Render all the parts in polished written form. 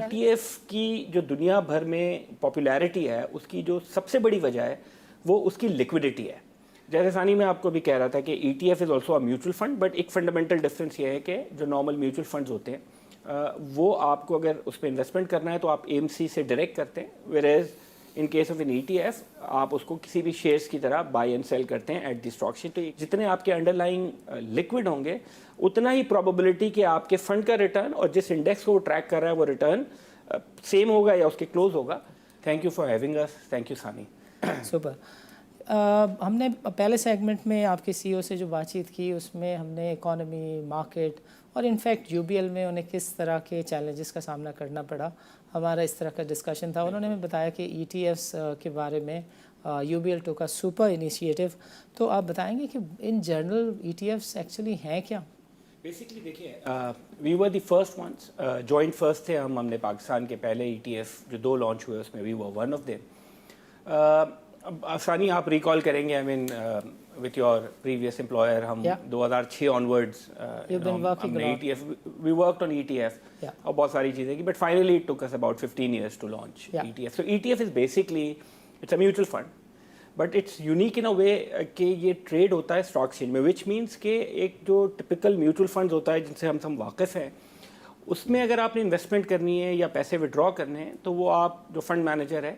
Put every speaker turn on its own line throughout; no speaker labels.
ETF की जो दुनिया भर में पॉपुलैरिटी है उसकी जो सबसे बड़ी वजह है वो उसकी लिक्विडिटी है। जैसे सानी मैं आपको भी कह रहा था कि ETF is also a mutual fund, but एक फंडामेंटल डिफरेंस ये है कि जो नॉर्मल म्यूचुअल फंड्स होते हैं वो आपको अगर उस पर इन्वेस्टमेंट करना है तो आप AMC से डायरेक्ट करते हैं, where in case of an ETF आप उसको किसी भी शेयर्स की तरह बाय एंड सेल करते हैं एट द स्टॉक एक्सचेंज। तो जितने आपके अंडरलाइंग लिक्विड होंगे उतना ही प्रोबेबिलिटी कि आपके फंड का रिटर्न और जिस इंडेक्स को वो ट्रैक कर रहा है वो रिटर्न सेम होगा या उसके क्लोज होगा। Thank you for having us. Thank you सानी।
सुपर। हमने पहले सेगमेंट में आपके CEO से जो बातचीत की उसमें हमने इकोनॉमी, मार्केट और इनफैक्ट UBL में उन्हें किस तरह के चैलेंजेस का सामना करना पड़ा, हमारा इस तरह का डिस्कशन था। उन्होंने हमें बताया कि ETFs के बारे में UBL टू का सुपर इनिशिएटिव। तो आप बताएंगे कि इन जनरल ETFs एक्चुअली हैं क्या?
बेसिकली देखिए, we were the first ones, joint first थे हमने पाकिस्तान के पहले ETF जो 2 लॉन्च हुए उसमें we were one of them. अब आसानी आप रिकॉल करेंगे, I mean with your previous employer हम 2006 ऑनवर्ड्स हमने ETF we worked on ETF और बहुत सारी चीज़ें की, but finally it took us about 15 years to launch ETF। So ETF is basically it's a mutual fund, but it's unique in a way कि ये trade होता है स्टॉक एक्सचेंज में, विच मीन्स कि एक जो टिपिकल म्यूचुअल फंड्स होता है जिनसे हम वाकिफ़ हैं उसमें अगर आपने इन्वेस्टमेंट करनी है या पैसे विड्रॉ करने हैं तो वो आप जो फंड मैनेजर है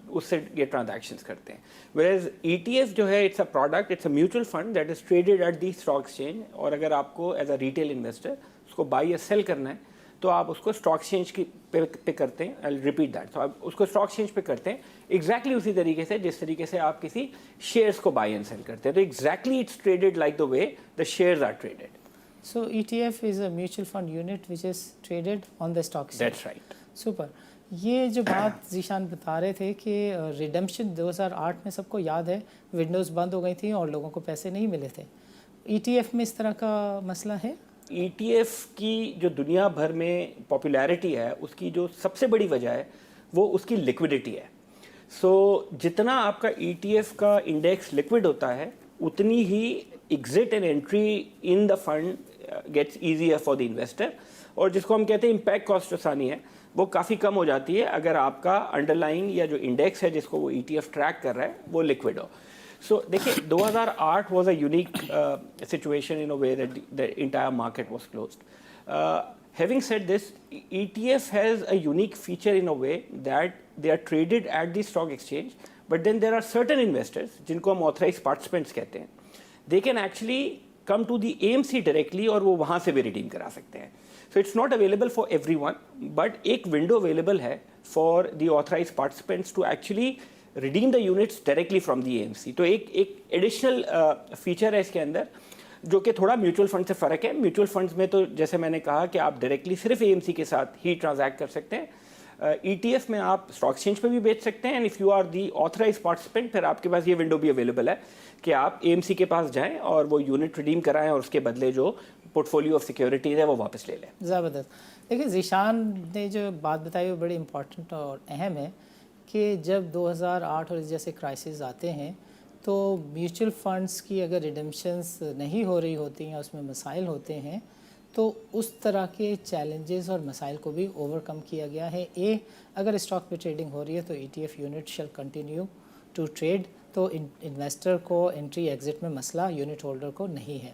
उससे ये ट्रांजैक्शंस करते हैं। वेयरएज ETF जो है it's a product, it's a mutual fund that is traded at the stock exchange, और अगर आपको एज अ रिटेल इन्वेस्टर उसको बाई या सेल करना है तो आप उसको स्टॉक एक्सचेंज की पे करते हैं। आई रिपीट दैट, तो आप उसको स्टॉक एक्सचेंज पे करते हैं एग्जैक्टली उसी तरीके से जिस तरीके से आप किसी शेयर्स को बाई एंड सेल करते हैं। तो exactly it's traded like the way the shares are traded.
So ETF is a mutual fund unit which is traded on the stock exchange.
That's right.
Super. ये जो बात जीशान बता रहे थे कि रिडेम्पशन 2008 में सबको याद है, विंडोज़ बंद हो गई थी और लोगों को पैसे नहीं मिले थे। ETF में इस तरह का मसला है?
ETF की जो दुनिया भर में पॉपुलैरिटी है उसकी जो सबसे बड़ी वजह है वो उसकी लिक्विडिटी है। सो जितना आपका ETF का इंडेक्स लिक्विड होता है उतनी ही exit and entry in the fund gets easier for the investor, और जिसको हम कहते हैं इम्पैक्ट कॉस्ट आसानी है वो काफ़ी कम हो जाती है अगर आपका अंडरलाइन या जो इंडेक्स है जिसको वो ETF ट्रैक कर रहा है वो लिक्विड हो। सो देखिए 2008 was a unique situation in a way that the entire market was closed. Having said this, ETF has a unique feature in a way that they are traded at the stock exchange, but then there are certain investors जिनको हम authorized participants कहते हैं, they can actually come to the AMC directly और वो वहाँ से भी redeem करा सकते हैं। So it's not available for everyone, but एक window available है for the authorized participants to actually redeem the units directly from the AMC। तो एक additional feature है इसके अंदर जो कि थोड़ा म्यूचुअल फंड से फ़र्क है। म्यूचुअल फंड्स में तो जैसे मैंने कहा कि आप डायरेक्टली सिर्फ AMC के साथ ही ट्रांजैक्ट कर सकते हैं। ETF में आप स्टॉक एक्सचेंज पे भी बेच सकते हैं, and if you are the authorise participant फिर आपके पास ये विंडो भी अवेलेबल है कि आप AMC के पास जाएं और वो यूनिट रिडीम कराएं और उसके बदले जो पोर्टफोलियो ऑफ सिक्योरिटीज़ है वो वापस ले लें।
ज़बरदस्त। देखिए जीशान ने जो बात बताई वो बड़ी इंपॉर्टेंट और अहम है कि जब 2008 और जैसे क्राइसिस आते हैं तो म्यूचुअल फंड्स की अगर रिडेम्पशंस नहीं हो रही होती हैं, उसमें मसाइल होते हैं, तो उस तरह के चैलेंजेस और मसाइल को भी ओवरकम किया गया है। अगर स्टॉक पे ट्रेडिंग हो रही है तो ETF unit shall continue to trade, तो इन्वेस्टर को एंट्री एग्जिट में मसला यूनिट होल्डर को नहीं है।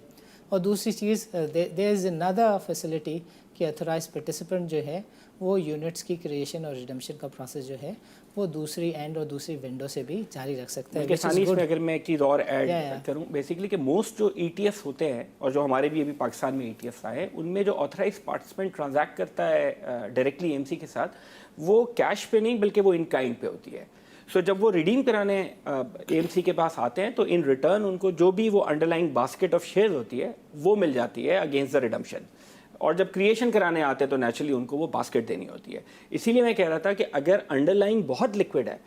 और दूसरी चीज़ देयर इज़ अनदर फैसिलिटी कि अथोराइज पार्टिसिपेंट जो है वो यूनिट्स की क्रिएशन और रिडेम्पशन का प्रोसेस जो है वो दूसरी एंड और दूसरी विंडो से भी जारी रख सकते हैं।
इसमें अगर मैं एक चीज़ और ऐड करूं, बेसिकली कि मोस्ट जो ETFs होते हैं और जो हमारे भी अभी पाकिस्तान में ETFs आए हैं उनमें जो ऑथराइज पार्टिसिपेंट ट्रांजैक्ट करता है डायरेक्टली AMC के साथ वो कैश पे नहीं बल्कि वो इन काइंड पे होती है। सो जब वो रिडीम कराने AMC के पास आते हैं तो इन रिटर्न उनको जो भी वो अंडरलाइंग बास्केट ऑफ शेयर्स होती है वो मिल जाती है अगेंस्ट द रिडम्पशन, और जब क्रिएशन कराने आते हैं तो नेचुरली उनको वो बास्केट देनी होती है। इसीलिए मैं कह रहा था कि अगर अंडरलाइंग बहुत लिक्विड है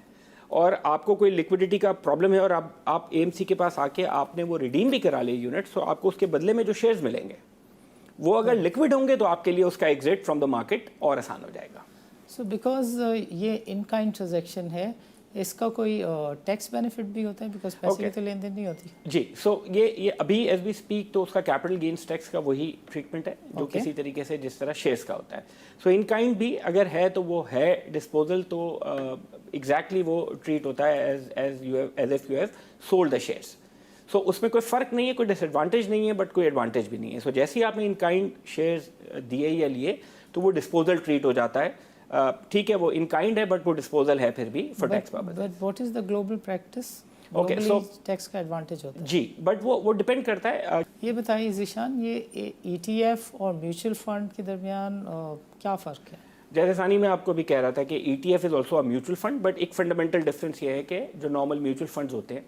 और आपको कोई लिक्विडिटी का प्रॉब्लम है और आप AMC के पास आके आपने वो रिडीम भी करा लिए यूनिट्स, तो आपको उसके बदले में जो शेयर्स मिलेंगे वो अगर लिक्विड होंगे तो आपके लिए उसका एग्जिट फ्रॉम द मार्केट और आसान हो जाएगा।
सो बिकॉज ये इन काइंड ट्रांजैक्शन है, इसका कोई टैक्स बेनिफिट भी होता है बिकॉज पैसे की तो लेन देन नहीं होती?
जी, सो ये अभी एज वी स्पीक तो उसका कैपिटल गेन्स टैक्स का वही ट्रीटमेंट है जो किसी तरीके से जिस तरह शेयर्स का होता है. सो इन काइंड भी अगर है तो वो है डिस्पोजल, तो एग्जैक्टली वो ट्रीट होता है as if you have sold the shares. So उसमें कोई फ़र्क नहीं है, कोई डिसएडवांटेज नहीं है, बट कोई एडवांटेज भी नहीं है. सो जैसे ही आपने इन काइंड शेयर्स दिए या लिए तो वो डिस्पोजल ट्रीट हो जाता है. ठीक है, वो इन काइंड है बट वो डिस्पोजल है फिर भी for tax purpose.
But what is the global practice?
Okay, so
tax का एडवांटेज होता है
जी, बट वो डिपेंड करता है.
ये बताइए ज़ीशान, ये ETF और म्यूचुअल फंड के दरमियान क्या फ़र्क है?
जैसे सानी मैं आपको भी कह रहा था कि ETF is also a mutual fund, but एक फंडामेंटल डिफरेंस ये है कि जो नॉर्मल म्यूचुअल फंड्स होते हैं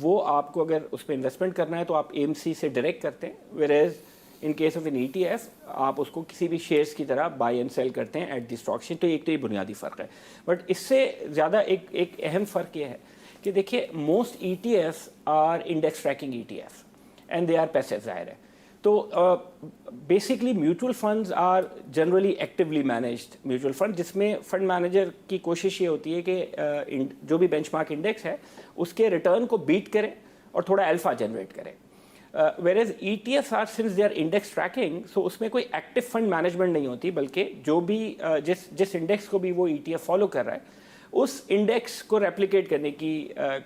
वो आपको अगर उस पर इन्वेस्टमेंट करना है तो आप AMC से डायरेक्ट करते हैं, where as in case of an ETF आप उसको किसी भी शेयर्स की तरह बाय एंड सेल करते हैं एट द स्टॉक एक्सचेंज. तो एक तो ये बुनियादी फ़र्क है. बट इससे ज़्यादा एक अहम फ़र्क ये है कि देखिए most ETFs are index tracking ETF and they are passive, ज़ाहिर है. तो basically mutual funds are generally actively managed mutual fund, जिसमें फंड मैनेजर की कोशिश ये होती है कि जो भी बेंचमार्क इंडेक्स है उसके रिटर्न को बीट करें और थोड़ा अल्फा जनरेट करें. whereas ETFs are since they are index tracking, so उसमें कोई एक्टिव फंड मैनेजमेंट नहीं होती, बल्कि जो भी जिस इंडेक्स को भी वो ETF फॉलो कर रहा है उस इंडेक्स को रेप्लिकेट करने की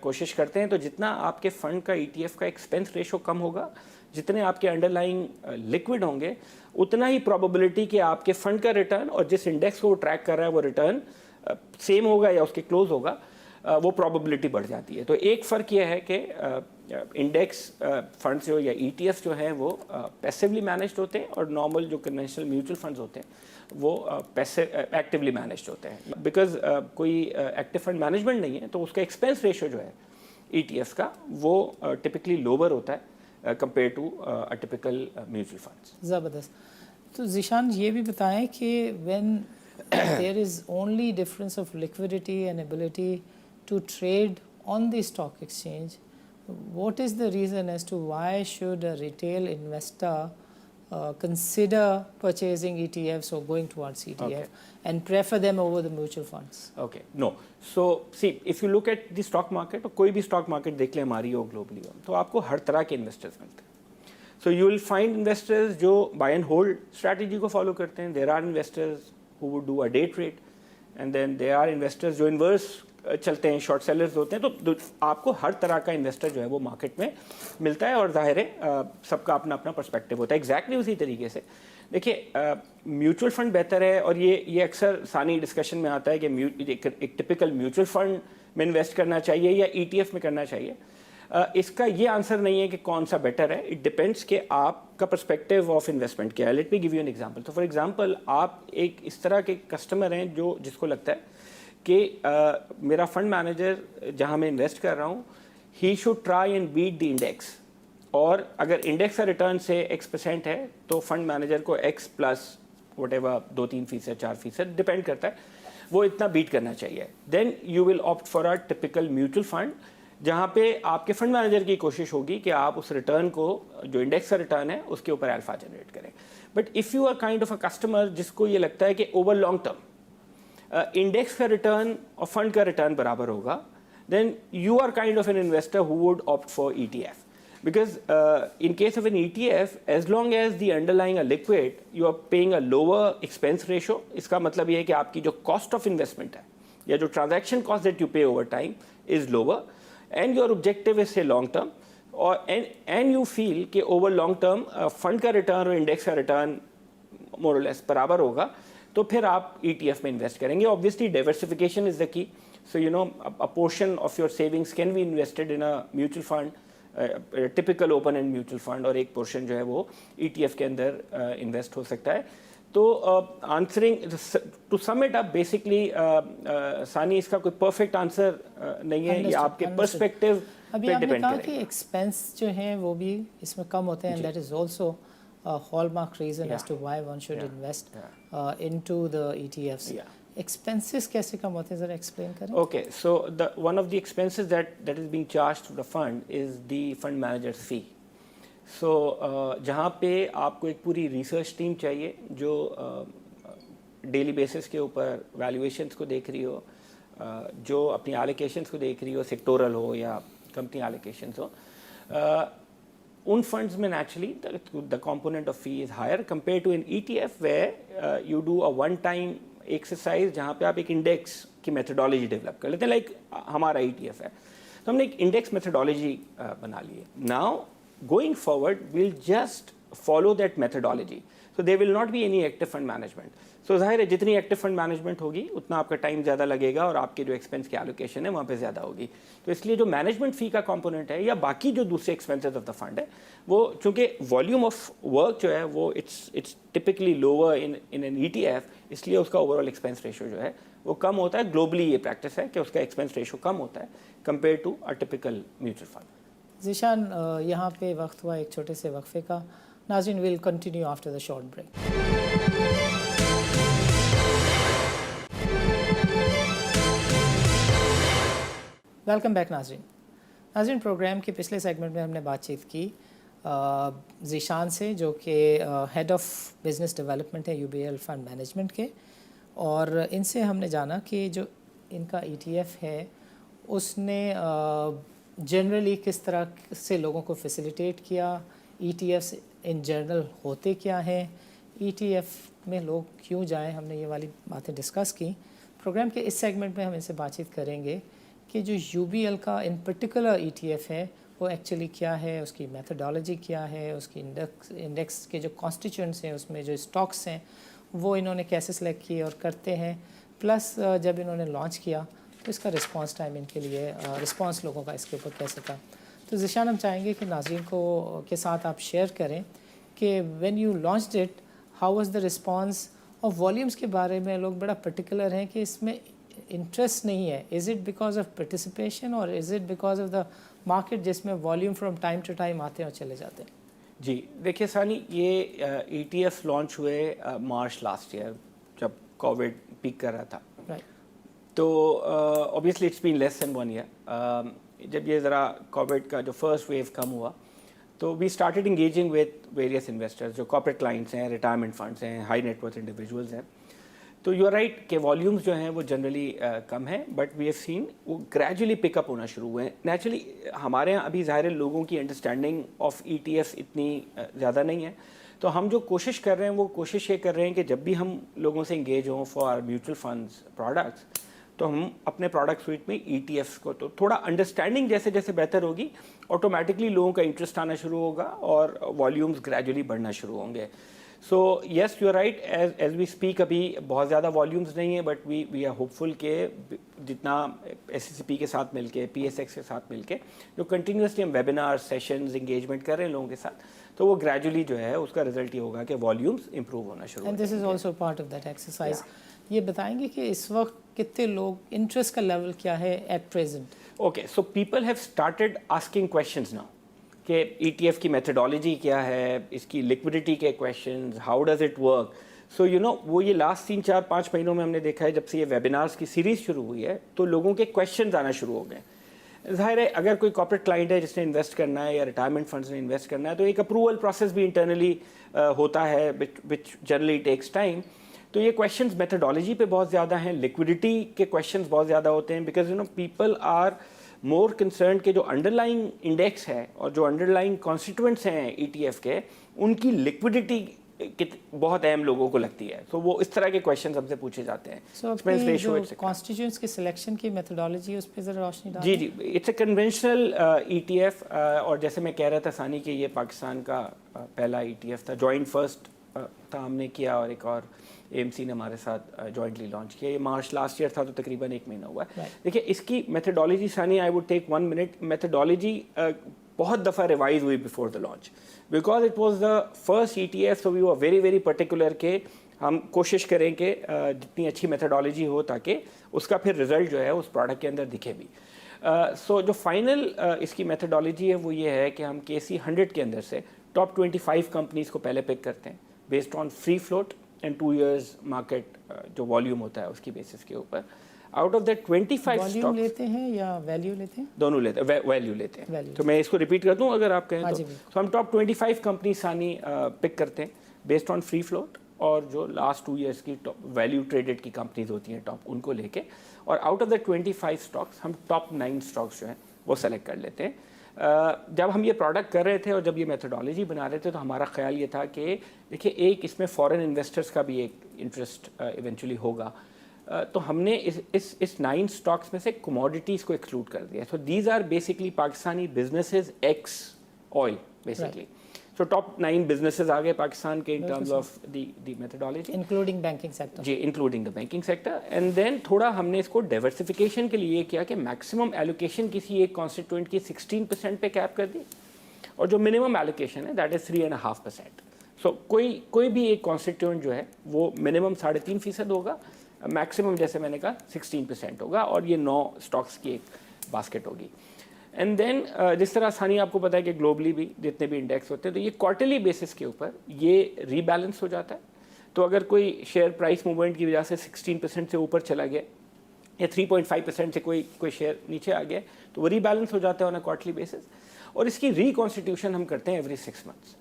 कोशिश करते हैं. तो जितना आपके फंड का ETF का एक्सपेंस रेशो कम होगा, जितने आपके अंडरलाइंग लिक्विड होंगे, उतना ही प्रोबेबिलिटी कि आपके फंड का रिटर्न और जिस इंडेक्स को वो ट्रैक कर रहा है वो रिटर्न सेम होगा या उसके क्लोज होगा, वो प्रोबेबिलिटी बढ़ जाती है. तो एक फ़र्क यह है कि इंडेक्स फंड्स जो या ETFs जो हैं वो पैसिवली मैनेज्ड होते हैं और नॉर्मल जो कन्वेंशनल म्यूचुअल फंड्स होते हैं वो एक्टिवली मैनेज्ड होते हैं. बिकॉज कोई एक्टिव फंड मैनेजमेंट नहीं है तो उसका एक्सपेंस रेशो जो है ETFs का वो टिपिकली लोअर होता है compare to a typical mutual funds.
ज़बरदस्त. तो ज़ीशान ये भी बताएं कि when there is only difference of liquidity and ability to trade on the stock exchange, what is the reason as to why should a retail investor consider purchasing ETFs or going towards ETF and prefer them over the mutual funds?
Okay, no. So see, if you look at the stock market, or कोई भी stock market देख ले हमारी हो globally हो, तो आपको हर तरह के investors मिलते हैं. So you will find investors जो buy and hold strategy को follow करते हैं. There are investors who would do a day trade, and then there are investors जो inverse चलते हैं, short sellers होते हैं. तो आपको हर तरह का इन्वेस्टर जो है वो मार्केट में मिलता है और जाहिर है सबका अपना अपना पर्सपेक्टिव होता है. एग्जैक्टली उसी तरीके से देखिए म्यूचुअल फंड बेहतर है, और ये अक्सर सानी डिस्कशन में आता है कि एक टिपिकल म्यूचुअल फंड में इन्वेस्ट करना चाहिए या ETF में करना चाहिए. इसका ये आंसर नहीं है कि कौन सा बेटर है. इट डिपेंड्स कि आपका पर्सपेक्टिव ऑफ इन्वेस्टमेंट क्या है. Let me give you an example. तो फॉर एग्जांपल आप एक इस तरह के कस्टमर हैं जिसको लगता है कि मेरा फंड मैनेजर जहां मैं इन्वेस्ट कर रहा हूं, he should try and beat the index, और अगर इंडेक्स का रिटर्न से X% है तो फंड मैनेजर को X प्लस वटेवर 2-3%, 4% डिपेंड करता है, वो इतना बीट करना चाहिए. Then you will opt for a typical mutual fund, जहाँ पे आपके फंड मैनेजर की कोशिश होगी कि आप उस रिटर्न को, जो इंडेक्स का रिटर्न है, उसके ऊपर अल्फा जनरेट करें. But if you are kind of a customer जिसको ये लगता है कि ओवर लॉन्ग टर्म इंडेक्स का रिटर्न और फंड का रिटर्न बराबर होगा, then you are kind of an investor who would opt for ETF. Because in case of an ETF, as long as the underlying are liquid, you are paying a lower expense ratio. इसका मतलब ये है कि आपकी जो cost of investment है या जो transaction cost that you pay over time is lower, and your objective is say long term, और and you feel कि over long term fund का return और index का return more or less बराबर होगा, तो फिर आप ETF में invest करेंगे. Obviously diversification is the key. So you know a portion of your savings can be invested in a mutual fund, typical open and mutual fund, और एक portion जो है वो ETF के अंदर इन्वेस्ट हो सकता है. तो answering to sum it up basically Sani, इसका कोई परफेक्ट आंसर नहीं है, ये आपके पर्सपेक्टिव पे डिपेंड करेगा.
कहा कि एक्सपेंस जो है वो भी इसमें कम होते हैं, and that is also a hallmark reason as to why one should invest into the ETFs. Expenses कैसे कम होते हैं, ज़रा एक्सप्लेन करें.
Okay, so one of the expenses that is being charged to the fund is the fund manager's fee. So जहाँ पे आपको एक पूरी रिसर्च टीम चाहिए जो डेली बेसिस के ऊपर वैल्यूएशंस को देख रही हो, जो अपनी एलोकेशंस को देख रही हो, सेक्टोरल हो या कंपनी एलोकेशंस हो, उन फंड्स में naturally the component of fee is higher compare to an ETF where you do a one time exercise जहाँ पे आप एक इंडेक्स की मेथडोलॉजी डेवलप कर लेते हैं. लाइक हमारा ETF है, तो हमने एक इंडेक्स मेथडोलॉजी बना ली है. Now going forward will just follow that methodology, so there will not be any active fund management. So जाहिर है जितनी एक्टिव फंड मैनेजमेंट होगी उतना आपका टाइम ज़्यादा लगेगा और आपके जो एक्सपेंस की एलोकेशन है वहाँ पे ज़्यादा होगी. तो इसलिए जो मैनेजमेंट फ़ी का कंपोनेंट है या बाकी जो दूसरे एक्सपेंसेस ऑफ द फंड है, वो चूँकि वॉल्यूम ऑफ वर्क जो है वो it's typically lower in an ETF, इसलिए उसका ओवरऑल एक्सपेंस रेशो जो है वो कम होता है. ग्लोबली ये प्रैक्टिस है कि उसका एक्सपेंस रेशो कम होता है compare to a typical mutual fund.
Zeeshan, यहाँ पे वक्त हुआ एक छोटे से वक्फे का. नाज़रीन, will continue after the short break. Welcome back नाज़रीन, प्रोग्राम के पिछले सेगमेंट में हमने बातचीत की ज़ीशान से, जो कि हेड ऑफ़ बिज़नेस डेवलपमेंट है UBL फंड मैनेजमेंट के, और इनसे हमने जाना कि जो इनका ETF है उसने जनरली किस तरह से लोगों को फैसिलिटेट किया, ETFs इन जनरल होते क्या हैं, ETF में लोग क्यों जाएं, हमने ये वाली बातें डिस्कस की. प्रोग्राम के इस सेगमेंट में हम इनसे बातचीत करेंगे कि जो UBL का इन पर्टिकुलर ETF है वो एक्चुअली क्या है, उसकी मेथडोलॉजी क्या है, उसकी इंडेक्स के जो कॉन्स्टिट्यूएंट्स हैं उसमें जो स्टॉक्स हैं वो इन्होंने कैसे सेलेक्ट किए और करते हैं, प्लस जब इन्होंने लॉन्च किया तो इसका रिस्पांस टाइम इनके लिए, रिस्पांस लोगों का इसके ऊपर कैसे था. तो ज़ीशान, हम चाहेंगे कि नाज़रीन को के साथ आप शेयर करें कि when you launched it, how was the response. और वॉल्यूम्स के बारे में लोग बड़ा पर्टिकुलर हैं कि इसमें इंटरेस्ट नहीं है. Is it because of participation और is it because of the market जिसमें volume from time to time आते हैं और चले जाते हैं?
जी देखिए सानी, ये ETF लॉन्च हुए मार्च लास्ट ईयर जब कोविड पीक कर रहा था.
राइट.
तो obviously it's been less than 1 year. जब ये ज़रा कोविड का जो फर्स्ट वेव कम हुआ तो we started engaging with various investors, जो कॉर्पोरेट क्लाइंट्स हैं, रिटायरमेंट फंड्स हैं, हाई नेटवर्थ इंडिविजुअल्स हैं. तो यू आर राइट कि वॉल्यूम्स जो हैं वो जनरली कम हैं, बट वी हैव सीन वो ग्रेजुअली पिकअप होना शुरू हुए हैं. नेचुरली हमारे यहाँ अभी ज़ाहिर है लोगों की अंडरस्टैंडिंग ऑफ ETFs इतनी ज़्यादा नहीं है. तो हम जो कोशिश कर रहे हैं वो कोशिश ये कर रहे हैं कि जब भी हम लोगों से इंगेज हों फॉर म्यूचुअल फंड्स प्रोडक्ट्स, तो हम अपने प्रोडक्ट स्वीट में ETFs को तो थोड़ा अंडरस्टैंडिंग जैसे जैसे बेहतर होगी, ऑटोमेटिकली लोगों का इंटरेस्ट आना शुरू होगा और वॉल्यूम्स ग्रेजुअली बढ़ना शुरू होंगे. So yes, you are right, as we speak अभी बहुत ज़्यादा वॉल्यूम्स नहीं है, बट वी आर होपफुल के जितना SCCP के साथ मिलके, PSX के साथ मिलके जो कंटिन्यूसली हम वेबिनार सेशंस इंगेजमेंट कर रहे हैं लोगों के साथ, तो वो ग्रेजुअली जो है उसका रिजल्ट ये होगा कि वॉल्यूम्स इंप्रूव होना शुरू.
And this is also part of that exercise. ये बताएंगे कि इस वक्त कितने लोग, इंटरेस्ट का लेवल क्या है at present?
Okay, so people have started asking questions now कि ETF की मेथडोलॉजी क्या है, इसकी लिक्विडिटी के questions, how does it work. So you know, वो ये लास्ट 3-4-5 महीनों में हमने देखा है जब से ये वेबिनार्स की सीरीज़ शुरू हुई है तो लोगों के क्वेश्चंस आना शुरू हो गए. ज़ाहिर है अगर कोई कॉर्पोरेट क्लाइंट है जिसने इन्वेस्ट करना है या रिटायरमेंट फंड्स ने इन्वेस्ट करना है तो एक अप्रूवल प्रोसेस भी इंटरनली होता है विच जनरली टेक्स टाइम. तो ये क्वेश्चंस मेथडोलॉजी पे बहुत ज़्यादा हैं, लिक्विडिटी के क्वेश्चंस बहुत ज़्यादा होते हैं, because you know people are more concern के जो अंडरलाइंग इंडेक्स है और जो अंडरलाइंग कॉन्स्टिट्यूएंट्स हैं ETF के, उनकी लिक्विडिटी बहुत अहम लोगों को लगती है. तो वो इस तरह के क्वेश्चंस हमसे पूछे जाते हैं.
कॉन्स्टिट्यूएंट्स की सिलेक्शन की मेथडोलॉजी उस पर ज़रा रोशनी डालें.
जी, इट्स अ कन्वेंशनल ETF, और जैसे मैं कह रहा था सानी कि ये पाकिस्तान का पहला ETF था, जॉइंट फर्स्ट था हमने किया, और एक और AMC ने हमारे साथ जॉइंटली लॉन्च किया. ये मार्च लास्ट ईयर था, तो तकरीबन 1 महीना हुआ है. देखिए इसकी methodology Sani, I would take 1 minute. Methodology बहुत दफ़ा रिवाइज हुई before the launch because it was the first ETF. So we were very very particular के हम कोशिश करें कि जितनी अच्छी मेथडोलॉजी हो ताकि उसका फिर रिजल्ट जो है उस प्रोडक्ट के अंदर दिखे भी. सो जो फाइनल इसकी मेथडोलॉजी है वो ये है कि हम KC 100 के अंदर से टॉप 25 कंपनीज़ को पहले पिक करते हैं based on free float and 2 years market जो वॉल्यूम होता है उसकी बेसिस के ऊपर. आउट ऑफ दैट 25
वॉल्यूम लेते हैं या वैल्यू लेते हैं?
दोनों लेते हैं, वैल्यू लेते हैं. तो मैं इसको रिपीट कर दूं अगर आप कहें तो. हम टॉप 25 कंपनी सानी पिक करते हैं बेस्ड ऑन फ्री फ्लोट और जो लास्ट 2 ईयर्स की टॉप वैल्यू ट्रेडेड की कंपनीज होती हैं टॉप, उनको लेके, और आउट ऑफ द 25 स्टॉक्स हम टॉप 9 स्टॉक्स जो हैं वो सेलेक्ट कर लेते हैं। जब हम ये प्रोडक्ट कर रहे थे और जब ये मेथोडोलॉजी बना रहे थे तो हमारा ख्याल ये था कि देखिए एक इसमें फॉरेन इन्वेस्टर्स का भी एक इंटरेस्ट इवेंचुअली होगा, तो हमने इस 9 स्टॉक्स में से कमोडिटीज़ को एक्सक्लूड कर दिया। So these are basically Pakistani businesses ex oil basically. So top 9 businesses आ गए पाकिस्तान के in terms of the methodology,
including banking sector.
जी, including the banking sector. And then थोड़ा हमने इसको डाइवर्सिफिकेशन के लिए किया कि मैक्सिमम एलोकेशन किसी एक कॉन्स्टिट्यूएंट की 16% पे कैप कर दी, और जो मिनिमम एलोकेशन है दैट इज़ 3.5%। सो कोई भी एक कॉन्स्टिट्यूएंट जो है वो मिनिमम 3.5% होगा, मैक्सिमम जैसे मैंने कहा 16% होगा, और ये 9 स्टॉक्स की एक बास्केट होगी। एंड देन जिस तरह आसानी आपको पता है कि ग्लोबली भी जितने भी इंडेक्स होते हैं तो ये क्वार्टरली बेसिस के ऊपर ये रीबैलेंस हो जाता है। तो अगर कोई शेयर प्राइस मूवमेंट की वजह से 16% से ऊपर चला गया या 3.5% से कोई शेयर नीचे आ गया तो वो रीबैलेंस हो जाता है ऑन अ क्वार्टरली बेसिस, और इसकी रिकॉन्स्टिट्यूशन हम करते हैं एवरी 6 मंथ्स।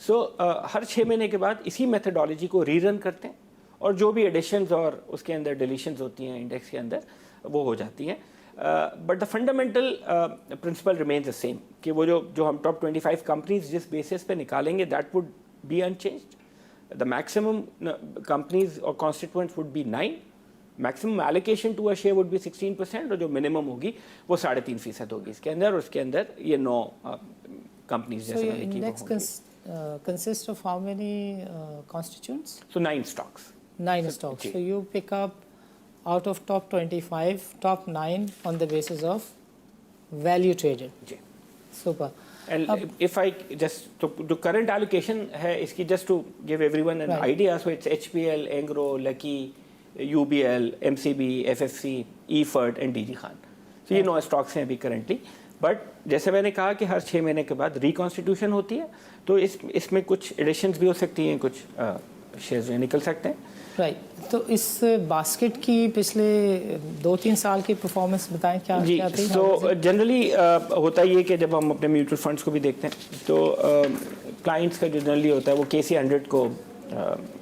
सो हर 6 महीने के बाद इसी मेथोडोलॉजी को रीरन करते हैं, और जो भी एडिशंस और उसके अंदर डिलीशंस होती हैं इंडेक्स के अंदर वो हो जाती हैं। But the fundamental principle remains the same कि वो जो हम टॉप 25 कंपनीज जिस बेसिस पे निकालेंगे that would be unchanged. The maximum companies और constituents would be 9, maximum allocation to a share would be 16%, और जो मिनिमम होगी वो 3.5% होगी इसके अंदर, और उसके अंदर ये 9 कंपनीज जैसे मैंने की वो होंगी।
Consists of how many constituents?
So 9 stocks.
9 stocks. So you pick up out of top 25, top 9 on the basis of value traded.
Ji.
Super.
And if I just to current allocation है इसकी, just to give everyone an idea, so it's HPL, Engro, Lucky, UBL, MCB, FFC, EFERT and DG Khan. So ये 9 stocks हैं अभी currently. But जैसे मैंने कहा कि हर 6 महीने के बाद रिकॉन्स्टिट्यूशन होती है, तो इसमें कुछ एडिशंस भी हो सकती हैं, कुछ शेयर्स निकल सकते हैं।
राइट, तो इस बास्केट की पिछले 2-3 साल की परफॉर्मेंस बताएं क्या
जी।
थी?
तो जनरली होता ये कि जब हम अपने म्यूचुअल फंड्स को भी देखते हैं तो क्लाइंट्स का जो जनरली होता है वो KC 100 को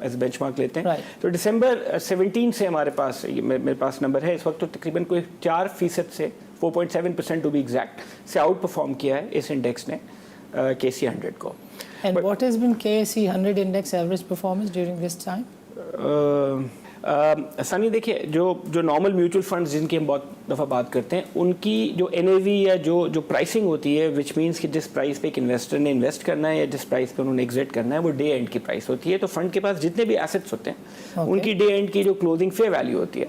एज बेंचमार्क लेते हैं। तो दिसंबर 17 से हमारे पास मेरे पास नंबर है इस वक्त, तो तकरीबन कोई 4% से 4.7% टू बी एग्जैक्ट से आउट परफॉर्म किया है इस इंडेक्स ने KC 100 को।
And what has been KC 100 index average performance during this time?
Sunny देखिए, जो नॉर्मल म्यूचुअल फंड्स जिनकी हम बहुत दफ़ा बात करते हैं उनकी जो NAV या जो प्राइसिंग होती है, विच मीन्स कि जिस प्राइस पे एक इन्वेस्टर ने इन्वेस्ट करना है या जिस प्राइस पे उन्होंने एग्जिट करना है वो डे एंड की प्राइस होती है। तो फंड के पास जितने भी एसेट्स होते हैं उनकी डे एंड की जो क्लोजिंग फेयर वैल्यू होती है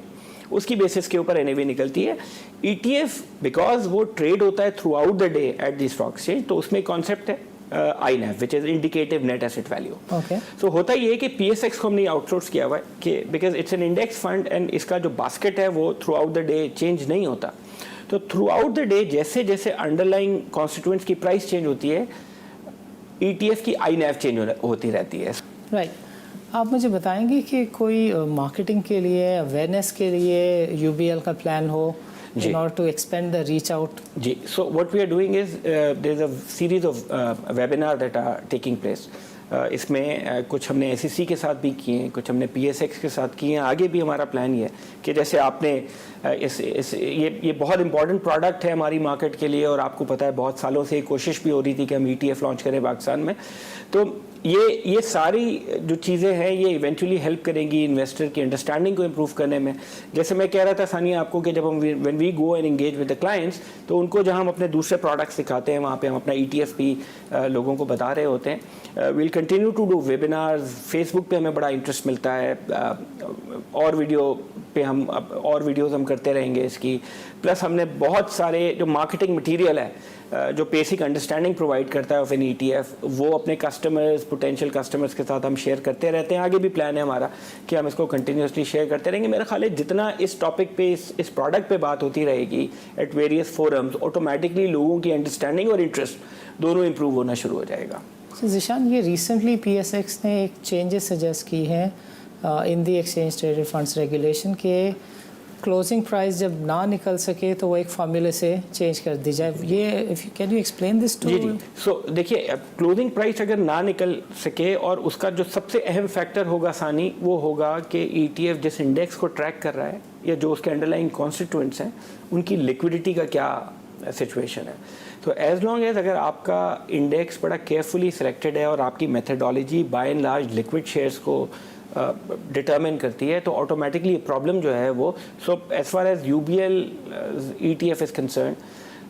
उसकी बेसिस के ऊपर NAV निकलती है। ETF बिकॉज वो ट्रेड होता है throughout the day at the stock exchange, तो उसमें कॉन्सेप्ट है INAV which is indicative net asset value. So होता ये है कि PSX को हमने आउटसोर्स किया हुआ है कि because it's an index fund and इसका जो बास्केट है वो through out the day change नहीं होता। तो थ्रू आउट द डे जैसे जैसे अंडरलाइंग कॉन्स्टिट्यूएंट्स की प्राइस चेंज होती है ETF की INAV चेंज होती रहती है।
राइट, आप मुझे बताएंगे कि कोई मार्केटिंग के लिए, अवेयरनेस के लिए UBL का प्लान हो in order to expand the reach out?
Ji, so what we are doing is there is a series of webinar that are taking place. इसमें कुछ हमने SEC के साथ भी किए हैं, कुछ हमने PSX के साथ किए हैं। आगे भी हमारा प्लान ये है कि जैसे आपने ये बहुत इंपॉर्टेंट प्रोडक्ट है हमारी मार्केट के लिए, और आपको पता है बहुत सालों से कोशिश भी हो रही थी कि हम ETF लॉन्च करें पाकिस्तान में। तो ये सारी जो चीज़ें हैं ये इवेंचुअली हेल्प करेंगी इन्वेस्टर की अंडरस्टैंडिंग को इम्प्रूव करने में। जैसे मैं कह रहा था सानिया आपको कि जब हम when we go and engage with the clients, तो उनको जहाँ हम अपने दूसरे प्रोडक्ट्स दिखाते हैं वहाँ पे हम अपना ETF भी लोगों को बता रहे होते हैं। We'll continue to do webinars, Facebook पे हमें बड़ा इंटरेस्ट मिलता है, और वीडियो पे हम और वीडियोस हम करते रहेंगे इसकी। प्लस हमने बहुत सारे जो मार्केटिंग मटेरियल है जो बेसिक अंडरस्टैंडिंग प्रोवाइड करता है ऑफ एन ETF, वो अपने कस्टमर्स, पोटेंशियल कस्टमर्स के साथ हम शेयर करते रहते हैं। आगे भी प्लान है हमारा कि हम इसको कंटिन्यूसली शेयर करते रहेंगे। मेरा ख्याल है जितना इस टॉपिक पे, इस प्रोडक्ट पे बात होती रहेगी एट वेरियस फोरम्स, ऑटोमेटिकली लोगों की अंडरस्टैंडिंग और इंटरेस्ट दोनों इंप्रूव होना शुरू हो जाएगा।
ज़ीशान, ये रिसेंटली PSX ने एक चेंजेस सजेस्ट की हैं in the exchange traded funds regulation के क्लोजिंग प्राइस जब ना निकल सके तो वो एक फार्मूले से चेंज कर दी जाए, ये can you explain this to?
जी जी, सो देखिए क्लोजिंग प्राइस अगर ना निकल सके, और उसका जो सबसे अहम फैक्टर होगा सानी, वो होगा कि ETF जिस इंडेक्स को ट्रैक कर रहा है या जो उसके अंडरलाइंग कॉन्स्टिट्यूएंट्स हैं उनकी लिक्विडिटी का क्या सिचुएशन है। तो एज लॉन्ग एज अगर आपका इंडेक्स बड़ा केयरफुली सिलेक्टेड है और आपकी methodology by and large liquid shares को डिटर्मिन करती है, तो ऑटोमेटिकली प्रॉब्लम जो है वो, so as far as UBL ETF is concern,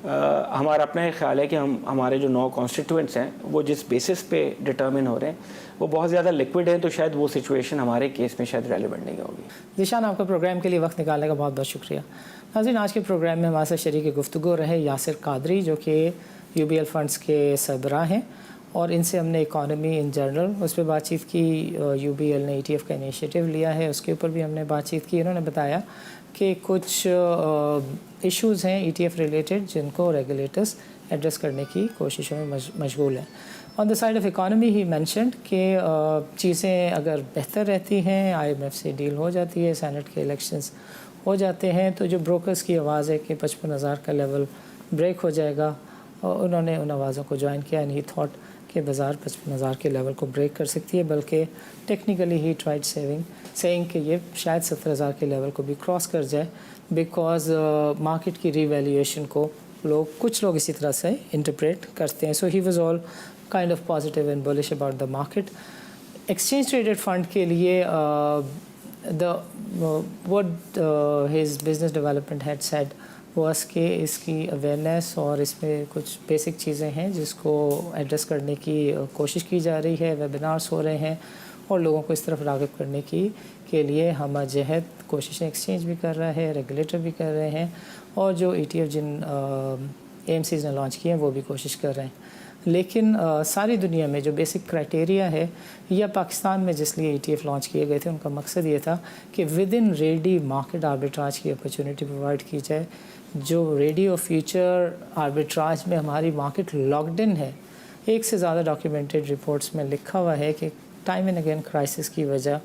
हमारा अपना एक ख्याल है कि हमारे जो 9 कॉन्स्टिट्यूएंट्स हैं वो जिस बेसिस पे डिटर्मिन हो रहे हैं वो बहुत ज़्यादा लिक्विड हैं, तो शायद वो सिचुएशन हमारे केस में शायद रेलिवेंट नहीं होगी।
ज़ीशान, आपका प्रोग्राम के लिए वक्त निकालने का बहुत बहुत शुक्रिया। नाज़रीन, आज के प्रोग्राम में हमारे साथ शरीक गुफ्तगू रहे यासिर कादरी, जो कि UBL फंड्स के सरबराह हैं, और इनसे हमने इकॉनमी इन जनरल उस पर बातचीत की। UBL ने ETF का इनिशिएटिव लिया है, उसके ऊपर भी हमने बातचीत की। इन्होंने बताया कि कुछ इश्यूज़ हैं ETF रिलेटेड जिनको रेगुलेटर्स एड्रेस करने की कोशिशों में मशगूल हैं। On the side of economy he mentioned कि चीज़ें अगर बेहतर रहती हैं, IMF से डील हो जाती है, सेनेट के इलेक्शंस हो जाते हैं, तो जो ब्रोकर्स की आवाज़ है कि 55,000 का लेवल ब्रेक हो जाएगा, और उन्होंने उन आवाज़ों को ज्वाइन किया। एंड ही थॉट कि बाज़ार 55,000 के लेवल को ब्रेक कर सकती है, बल्कि टेक्निकली ही ट्राइड सेइंग कि ये शायद 70,000 के लेवल को भी क्रॉस कर जाए, बिकॉज मार्केट की रीवैल्यूएशन को कुछ लोग इसी तरह से इंटरप्रेट करते हैं। So he was all kind of positive and bullish about the market. Exchange traded fund के लिए his business development head said was कि इसकी अवेयरनेस और इसमें कुछ बेसिक चीज़ें हैं जिसको एड्रेस करने की कोशिश की जा रही है, वेबिनार्स हो रहे हैं, और लोगों को इस तरफ राग़िब करने के लिए हम जहद कोशिशें एक्सचेंज भी कर रहा है, रेगुलेटर भी कर रहे हैं, और जो ETF जिन AMCs ने लॉन्च किए हैं वो भी कोशिश कर रहे हैं। लेकिन सारी दुनिया में जो बेसिक क्राइटेरिया है, या पाकिस्तान में जिस लिए ETF लॉन्च किए गए थे, उनका मकसद ये था कि with in ready market arbitrage की अपॉर्चुनिटी प्रोवाइड की जाए। जो रेडी और फ्यूचर आर्बिट्राज में हमारी मार्केट लॉक्ड इन है, एक से ज़्यादा डॉक्यूमेंटेड रिपोर्ट्स में लिखा हुआ है कि टाइम एंड अगेन क्राइसिस की वजह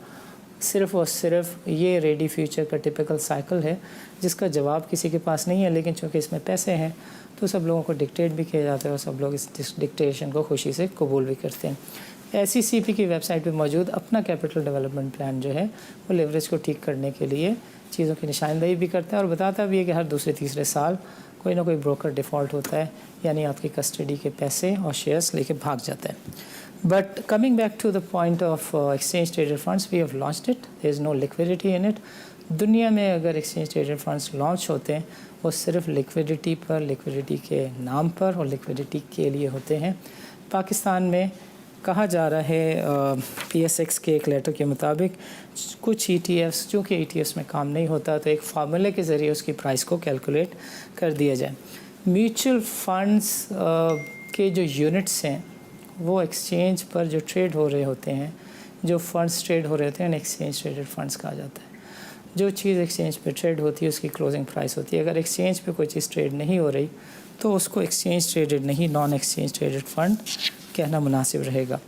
सिर्फ़ और सिर्फ ये रेडी फ्यूचर का टिपिकल साइकिल है, जिसका जवाब किसी के पास नहीं है। लेकिन चूँकि इसमें पैसे हैं तो सब लोगों को डिक्टेट भी किया जाता है, और सब लोग इस डिक्टेशन को खुशी से कबूल भी करते हैं। SECP की वेबसाइट पे मौजूद अपना कैपिटल डेवलपमेंट प्लान जो है वो लेवरेज को ठीक करने के लिए चीज़ों की निशानदेही भी करता है, और बताता भी है कि हर दूसरे तीसरे साल कोई ना कोई ब्रोकर डिफ़ॉल्ट होता है, यानी आपकी कस्टडी के पैसे और शेयर्स लेके भाग जाता है। But coming back to the point of exchange traded funds, we have launched it. There is no liquidity in it. दुनिया में अगर exchange traded funds लॉन्च होते हैं, वो सिर्फ लिक्विडिटी पर, लिक्विडिटी के नाम पर और लिक्विडिटी के लिए होते हैं। पाकिस्तान में कहा जा रहा है PSX के एक लेटर के मुताबिक कुछ ETFs, जो कि ETFs में काम नहीं होता, तो एक फार्मूले के ज़रिए उसकी प्राइस को कैलकुलेट कर दिया जाए। म्यूचुअल फंड्स के जो यूनिट्स हैं वो एक्सचेंज पर जो ट्रेड हो रहे होते हैं, जो फंड्स ट्रेड हो रहे होते हैं, एक्सचेंज ट्रेडेड फंड्स कहा जाता है। जो चीज़ एक्सचेंज पे ट्रेड होती है उसकी क्लोजिंग प्राइस होती है। अगर एक्सचेंज पे कोई चीज़ ट्रेड नहीं हो रही तो उसको एक्सचेंज ट्रेडेड नहीं, नॉन एक्सचेंज ट्रेडेड फंड कहना मुनासिब रहेगा।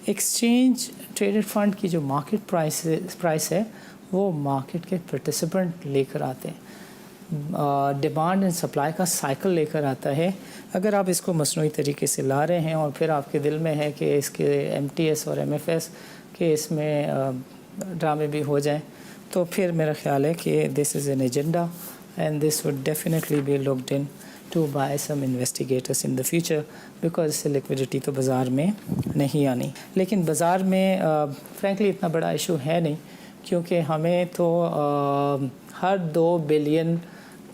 एक्सचेंज ट्रेडेड फंड की जो मार्केट प्राइस है वो मार्केट के पार्टिसिपेंट लेकर आते हैं, डिमांड एंड सप्लाई का साइकिल लेकर आता है। अगर आप इसको मसनूई तरीके से ला रहे हैं और फिर आपके दिल में है कि इसके MTS और MFS के इसमें ड्रामे भी हो जाएं, तो फिर मेरा ख्याल है कि this is an agenda and this would definitely be looked into by some investigators in the future, because इससे लिक्विडिटी तो बाज़ार में नहीं आनी। लेकिन बाज़ार में फ्रैंकली इतना बड़ा इशू है नहीं, क्योंकि हमें तो हर 2 बिलियन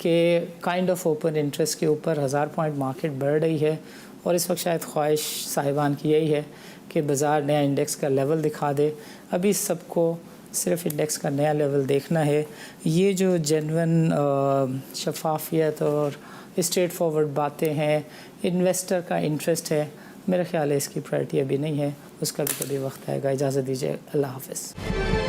के काइंड ऑफ ओपन इंटरेस्ट के ऊपर 1000 पॉइंट मार्केट बढ़ रही है, और इस वक्त शायद ख्वाहिश साहिबान की यही है कि बाज़ार नया इंडेक्स का लेवल दिखा दे। अभी सबको सिर्फ इंडेक्स का नया लेवल देखना है। ये जो जेन्युइन शफाफियत और स्ट्रेट फॉरवर्ड बातें हैं, इन्वेस्टर का इंटरेस्ट है, मेरा ख्याल है इसकी प्रायोरिटी अभी नहीं है, उसका भी कभी वक्त आएगा। इजाज़त दीजिए, अल्लाह हाफ़िज़।